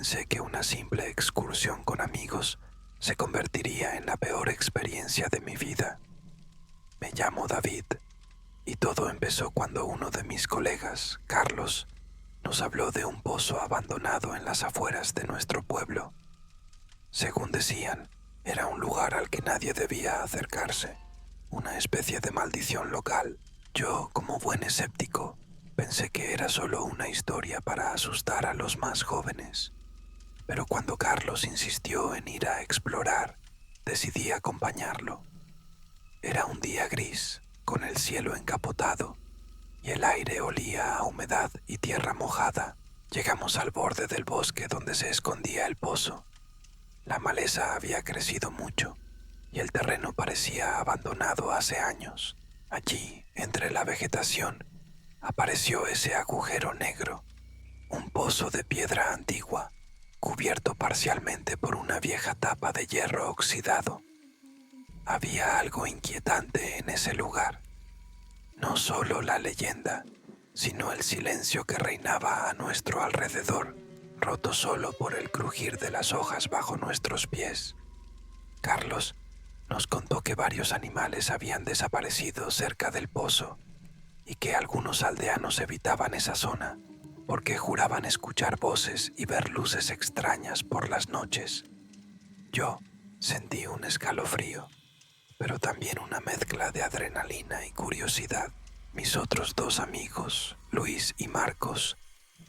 pensé que una simple excursión con amigos se convertiría en la peor experiencia de mi vida. Me llamo David y todo empezó cuando uno de mis colegas, Carlos, nos habló de un pozo abandonado en las afueras de nuestro pueblo. Según decían, era un lugar al que nadie debía acercarse, una especie de maldición local. Yo, como buen escéptico, pensé que era solo una historia para asustar a los más jóvenes. Pero cuando Carlos insistió en ir a explorar, decidí acompañarlo. Era un día gris, con el cielo encapotado, y el aire olía a humedad y tierra mojada. Llegamos al borde del bosque donde se escondía el pozo. La maleza había crecido mucho, y el terreno parecía abandonado hace años. Allí, entre la vegetación, apareció ese agujero negro, un pozo de piedra antigua, cubierto parcialmente por una vieja tapa de hierro oxidado. Había algo inquietante en ese lugar. No solo la leyenda, sino el silencio que reinaba a nuestro alrededor, roto solo por el crujir de las hojas bajo nuestros pies. Carlos nos contó que varios animales habían desaparecido cerca del pozo y que algunos aldeanos evitaban esa zona porque juraban escuchar voces y ver luces extrañas por las noches. Yo sentí un escalofrío, pero también una mezcla de adrenalina y curiosidad. Mis otros dos amigos, Luis y Marcos,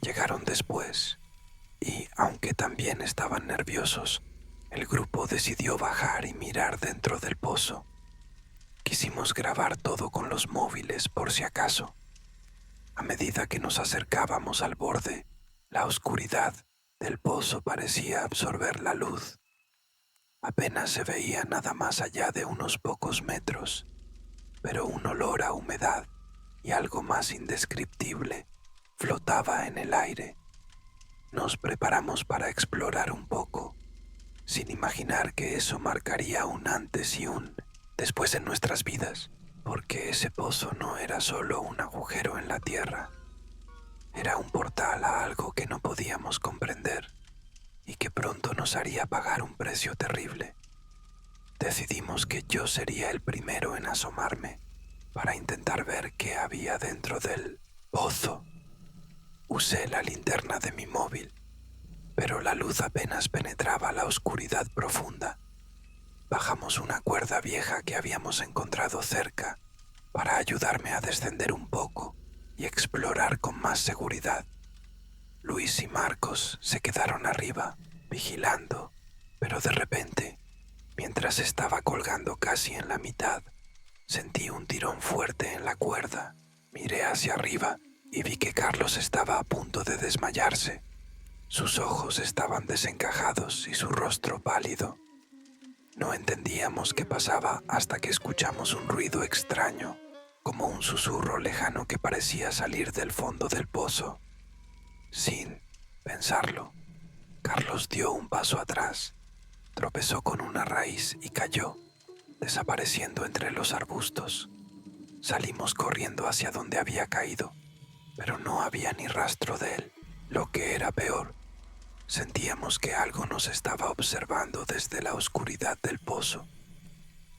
llegaron después y, aunque también estaban nerviosos, el grupo decidió bajar y mirar dentro del pozo. Quisimos grabar todo con los móviles por si acaso. A medida que nos acercábamos al borde, la oscuridad del pozo parecía absorber la luz. Apenas se veía nada más allá de unos pocos metros, pero un olor a humedad y algo más indescriptible flotaba en el aire. Nos preparamos para explorar un poco, sin imaginar que eso marcaría un antes y un después en nuestras vidas, porque ese pozo no era solo un agujero en la tierra, era un portal a algo que no podíamos comprender y que pronto nos haría pagar un precio terrible. Decidimos que yo sería el primero en asomarme para intentar ver qué había dentro del pozo. Usé la linterna de mi móvil, pero la luz apenas penetraba la oscuridad profunda. Bajamos una cuerda vieja que habíamos encontrado cerca para ayudarme a descender un poco y explorar con más seguridad. Luis y Marcos se quedaron arriba, vigilando, pero de repente, mientras estaba colgando casi en la mitad, sentí un tirón fuerte en la cuerda. Miré hacia arriba y vi que Carlos estaba a punto de desmayarse. Sus ojos estaban desencajados y su rostro pálido. No entendíamos qué pasaba hasta que escuchamos un ruido extraño, como un susurro lejano que parecía salir del fondo del pozo. Sin pensarlo, Carlos dio un paso atrás, tropezó con una raíz y cayó, desapareciendo entre los arbustos. Salimos corriendo hacia donde había caído, pero no había ni rastro de él. Lo que era peor, sentíamos que algo nos estaba observando desde la oscuridad del pozo.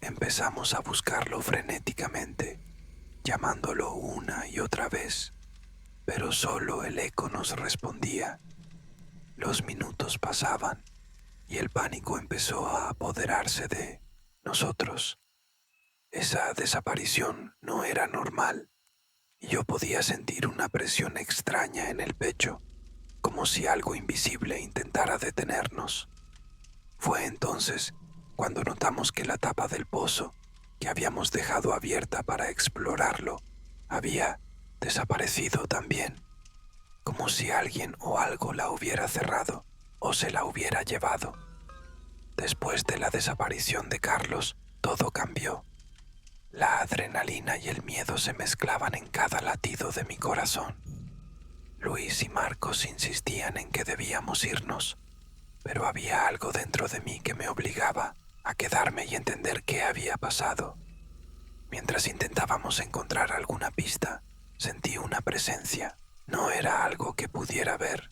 Empezamos a buscarlo frenéticamente, llamándolo una y otra vez, pero solo el eco nos respondía. Los minutos pasaban y el pánico empezó a apoderarse de nosotros. Esa desaparición no era normal y yo podía sentir una presión extraña en el pecho, como si algo invisible intentara detenernos. Fue entonces cuando notamos que la tapa del pozo, que habíamos dejado abierta para explorarlo, había desaparecido también, como si alguien o algo la hubiera cerrado o se la hubiera llevado. Después de la desaparición de Carlos, todo cambió. La adrenalina y el miedo se mezclaban en cada latido de mi corazón. Luis y Marcos insistían en que debíamos irnos, pero había algo dentro de mí que me obligaba a quedarme y entender qué había pasado. Mientras intentábamos encontrar alguna pista, sentí una presencia. No era algo que pudiera ver,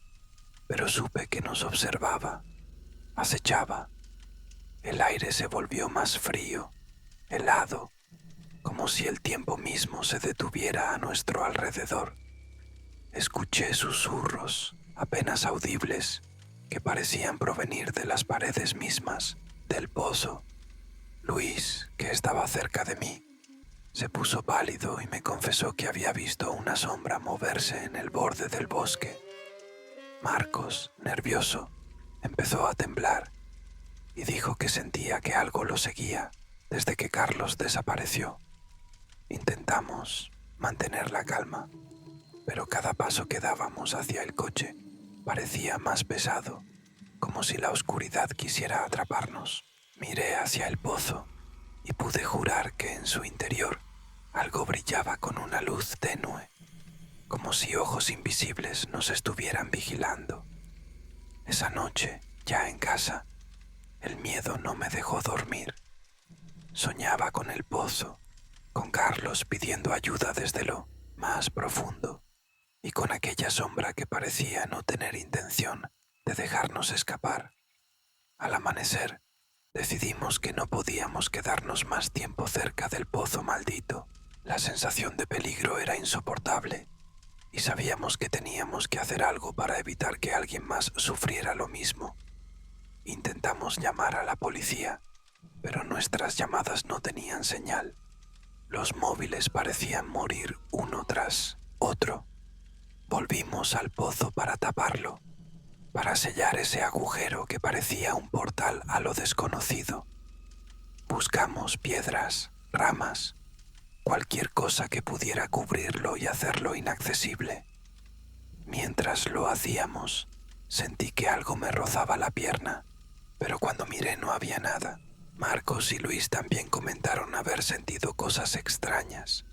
pero supe que nos observaba, acechaba. El aire se volvió más frío, helado, como si el tiempo mismo se detuviera a nuestro alrededor. Escuché susurros, apenas audibles, que parecían provenir de las paredes mismas del pozo. Luis, que estaba cerca de mí, se puso pálido y me confesó que había visto una sombra moverse en el borde del bosque. Marcos, nervioso, empezó a temblar y dijo que sentía que algo lo seguía desde que Carlos desapareció. Intentamos mantener la calma, pero cada paso que dábamos hacia el coche parecía más pesado, como si la oscuridad quisiera atraparnos. Miré hacia el pozo y pude jurar que en su interior algo brillaba con una luz tenue, como si ojos invisibles nos estuvieran vigilando. Esa noche, ya en casa, el miedo no me dejó dormir. Soñaba con el pozo, con Carlos pidiendo ayuda desde lo más profundo y con aquella sombra que parecía no tener intención de dejarnos escapar. Al amanecer, decidimos que no podíamos quedarnos más tiempo cerca del pozo maldito. La sensación de peligro era insoportable y sabíamos que teníamos que hacer algo para evitar que alguien más sufriera lo mismo. Intentamos llamar a la policía, pero nuestras llamadas no tenían señal. Los móviles parecían morir uno tras otro. Volvimos al pozo para taparlo, para sellar ese agujero que parecía un portal a lo desconocido. Buscamos piedras, ramas, cualquier cosa que pudiera cubrirlo y hacerlo inaccesible. Mientras lo hacíamos, sentí que algo me rozaba la pierna, pero cuando miré no había nada. Marcos y Luis también comentaron haber sentido cosas extrañas,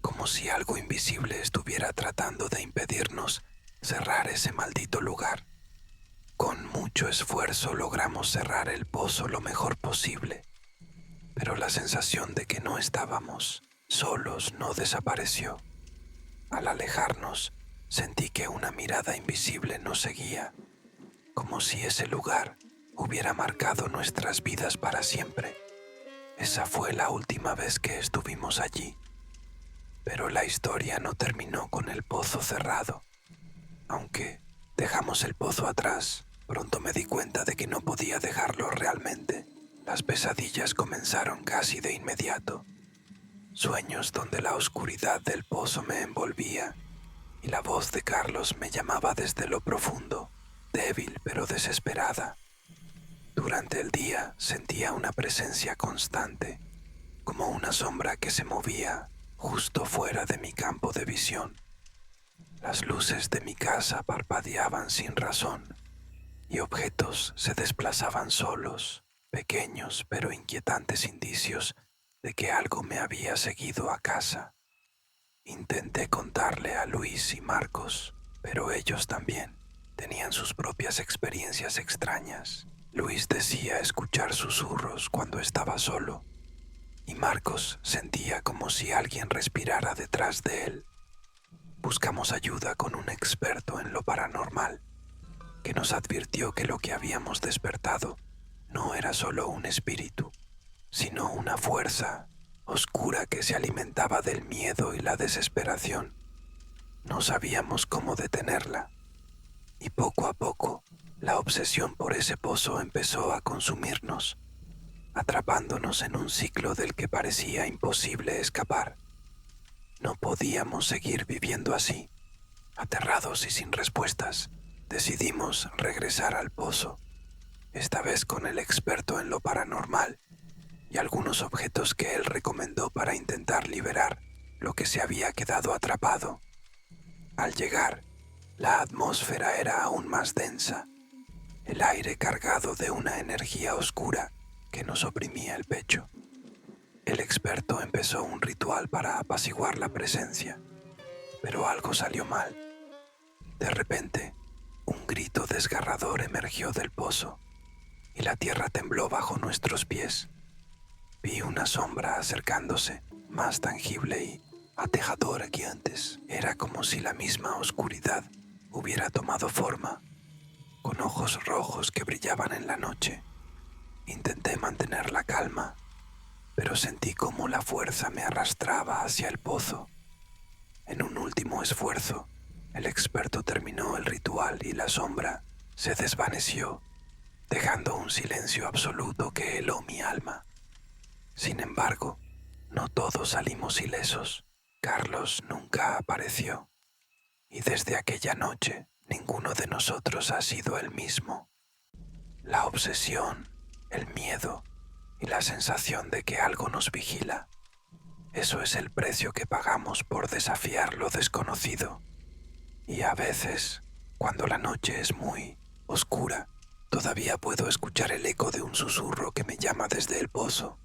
como si algo invisible estuviera tratando de impedirnos cerrar ese maldito lugar. Con mucho esfuerzo logramos cerrar el pozo lo mejor posible, pero la sensación de que no estábamos solos no desapareció. Al alejarnos, sentí que una mirada invisible nos seguía, como si ese lugar hubiera marcado nuestras vidas para siempre. Esa fue la última vez que estuvimos allí. Pero la historia no terminó con el pozo cerrado. Aunque dejamos el pozo atrás, pronto me di cuenta de que no podía dejarlo realmente. Las pesadillas comenzaron casi de inmediato. Sueños donde la oscuridad del pozo me envolvía y la voz de Carlos me llamaba desde lo profundo, débil pero desesperada. Durante el día sentía una presencia constante, como una sombra que se movía justo fuera de mi campo de visión. Las luces de mi casa parpadeaban sin razón y objetos se desplazaban solos, pequeños pero inquietantes indicios de que algo me había seguido a casa. Intenté contarle a Luis y Marcos, pero ellos también tenían sus propias experiencias extrañas. Luis decía escuchar susurros cuando estaba solo, y Marcos sentía como si alguien respirara detrás de él. Buscamos ayuda con un experto en lo paranormal, que nos advirtió que lo que habíamos despertado no era solo un espíritu, sino una fuerza oscura que se alimentaba del miedo y la desesperación. No sabíamos cómo detenerla, y poco a poco la obsesión por ese pozo empezó a consumirnos, atrapándonos en un ciclo del que parecía imposible escapar. No podíamos seguir viviendo así. Aterrados y sin respuestas, decidimos regresar al pozo, esta vez con el experto en lo paranormal y algunos objetos que él recomendó para intentar liberar lo que se había quedado atrapado. Al llegar, la atmósfera era aún más densa, el aire cargado de una energía oscura que nos oprimía el pecho. El experto empezó un ritual para apaciguar la presencia, pero algo salió mal. De repente, un grito desgarrador emergió del pozo y la tierra tembló bajo nuestros pies. Vi una sombra acercándose, más tangible y atejadora que antes. Era como si la misma oscuridad hubiera tomado forma. con ojos rojos que brillaban en la noche. Intenté mantener la calma, pero sentí como la fuerza me arrastraba hacia el pozo. En un último esfuerzo, el experto terminó el ritual y la sombra se desvaneció, dejando un silencio absoluto que heló mi alma. Sin embargo, no todos salimos ilesos. Carlos nunca apareció, y desde aquella noche ninguno de nosotros ha sido el mismo. La obsesión, el miedo y la sensación de que algo nos vigila, eso es el precio que pagamos por desafiar lo desconocido. Y a veces, cuando la noche es muy oscura, todavía puedo escuchar el eco de un susurro que me llama desde el pozo.